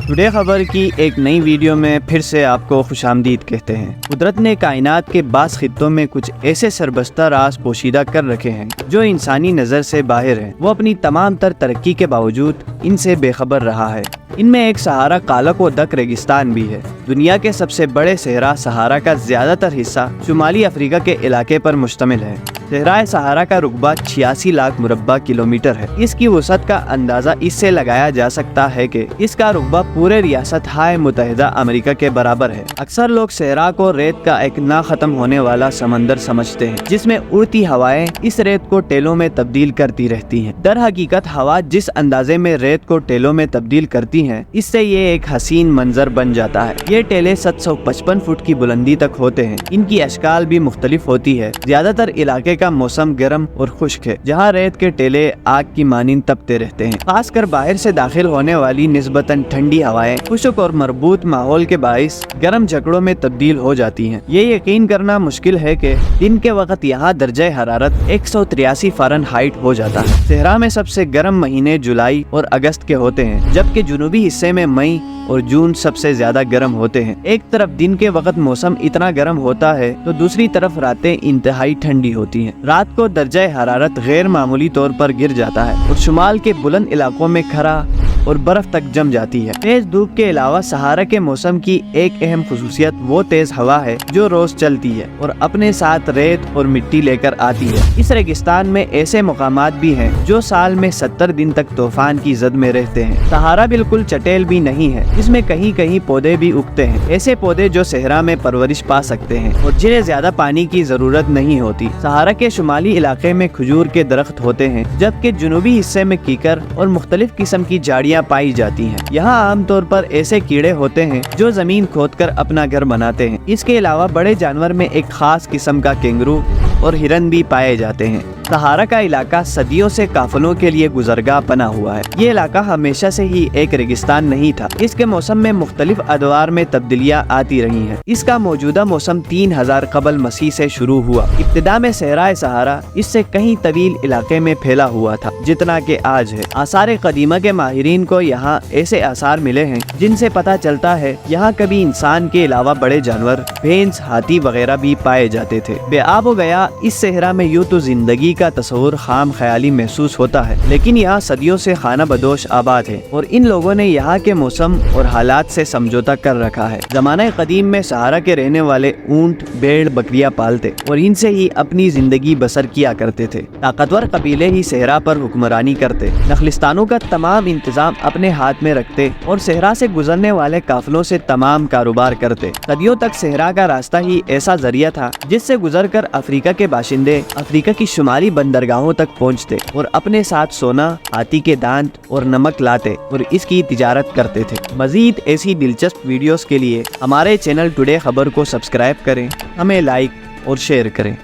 Today खबर की एक नई वीडियो में फिर से आपको खुशामदीद कहते हैं। कुदरत ने कायनात के बास खित्तों में कुछ ऐसे सरबस्ता राज पोशीदा कर रखे हैं जो इंसानी नज़र से बाहर हैं। वो अपनी तमाम तर तरक्की के बावजूद इनसे बेखबर रहा है। इनमें एक सहारा कालक व दक रेगिस्तान भी है। दुनिया के सबसे बड़े सहरा सहारा का ज्यादातर हिस्सा शुमाली अफ्रीका के इलाके पर मुश्तमिल है। सहराए सहारा का रुकबा 86 लाख मुरब्बा किलोमीटर है। इसकी वसअत का अंदाजा इससे लगाया जा सकता है कि इसका रुकबा पूरे रियासत हाय मुत्तहिदा अमेरिका के बराबर है। अक्सर लोग सहरा को रेत का एक ना खत्म होने वाला समंदर समझते हैं, जिसमें उड़ती हवाएं इस रेत को टेलों में तब्दील करती रहती हैं। दर हकीकत हवा जिस अंदाजे में रेत को टेलों में तब्दील करती हैं, इससे ये एक हसीन मंजर बन जाता है। ये टेले 755 फुट की बुलंदी तक होते हैं। इनकी अशकाल भी मुख्तलिफ होती है। ज्यादातर इलाके का मौसम गर्म और खुश्क है, जहाँ रेत के टेले आग की मानिंद तपते रहते हैं। खासकर बाहर से दाखिल होने वाली निस्बतन ठंडी हवाएं खुश्क और मरबूत माहौल के बाइस गर्म झकड़ों में तब्दील हो जाती हैं। ये यकीन करना मुश्किल है कि दिन के वक्त यहाँ दर्जे हरारत 183 फ़ारेनहाइट हो जाता है। सहरा में सबसे गर्म महीने जुलाई और अगस्त के होते हैं, जबकि जुनूबी हिस्से में मई और जून सबसे ज्यादा गर्म होते हैं। एक तरफ दिन के वक्त मौसम इतना गर्म होता है तो दूसरी तरफ रातें इंतहाई ठंडी होती हैं। रात को दर्जा हरारत गैर मामूली तौर पर गिर जाता है और शुमाल के बुलंद इलाकों में खरा और बर्फ तक जम जाती है। तेज धूप के अलावा सहारा के मौसम की एक अहम खुसूसियत वो तेज हवा है जो रोज चलती है और अपने साथ रेत और मिट्टी लेकर आती है। इस रेगिस्तान में ऐसे मकामात भी हैं जो साल में 70 दिन तक तूफान की जद में रहते हैं। सहारा बिल्कुल चटेल भी नहीं है, इसमें कहीं कहीं पौधे भी उगते हैं। ऐसे पौधे जो सहरा में परवरिश पा सकते हैं और जिन्हें ज्यादा पानी की जरूरत नहीं होती। सहारा के शुमाली इलाके में खजूर के दरख्त होते हैं, जबकि जुनूबी हिस्से में कीकर और मुख्तलिफ किस्म की झाड़ियाँ पाई जाती हैं। यहाँ आमतौर पर ऐसे कीड़े होते हैं जो जमीन खोदकर अपना घर बनाते हैं। इसके अलावा बड़े जानवर में एक खास किस्म का कैंगरू और हिरन भी पाए जाते हैं। सहारा का इलाका सदियों से काफिलों के लिए गुजरगाह बना हुआ है। ये इलाका हमेशा से ही एक रेगिस्तान नहीं था। इसके मौसम में मुख्तलिफ अदवार में तब्दीलियाँ आती रही हैं। इसका मौजूदा मौसम 3000 कबल मसीह से शुरू हुआ। इब्तिदा में सहराए सहारा इससे कहीं तवील इलाके में फैला हुआ था जितना कि आज है। आसार कदीमा के माहिरीन को यहाँ ऐसे आसार मिले हैं जिनसे पता चलता है यहाँ कभी इंसान के अलावा बड़े जानवर भैंस, हाथी वगैरह भी पाए जाते थे। बेआब हो गया इस सहरा में यूं तो जिंदगी का तस्वुर खाम ख्याली महसूस होता है, लेकिन यहाँ सदियों से खाना बदोश आबाद है और इन लोगों ने यहाँ के मौसम और हालात से समझौता कर रखा है। जमाने कदीम में सहारा के रहने वाले ऊंट, भेड़, बकरियां पालते और इनसे ही अपनी जिंदगी बसर किया करते थे। ताकतवर कबीले ही सहरा पर हुक्मरानी करते, नखलिस्तानों का तमाम इंतजाम अपने हाथ में रखते और सहरा से गुजरने वाले काफिलों से तमाम कारोबार करते। सदियों तक सहरा का रास्ता ही ऐसा जरिया था जिससे गुजरकर अफ्रीका के बाशिंदे अफ्रीका की शुमाली बंदरगाहों तक पहुंचते और अपने साथ सोना, हाथी के दांत और नमक लाते और इसकी तिजारत करते थे। मजीद ऐसी दिलचस्प वीडियोस के लिए हमारे चैनल टुडे खबर को सब्सक्राइब करें, हमें लाइक और शेयर करें।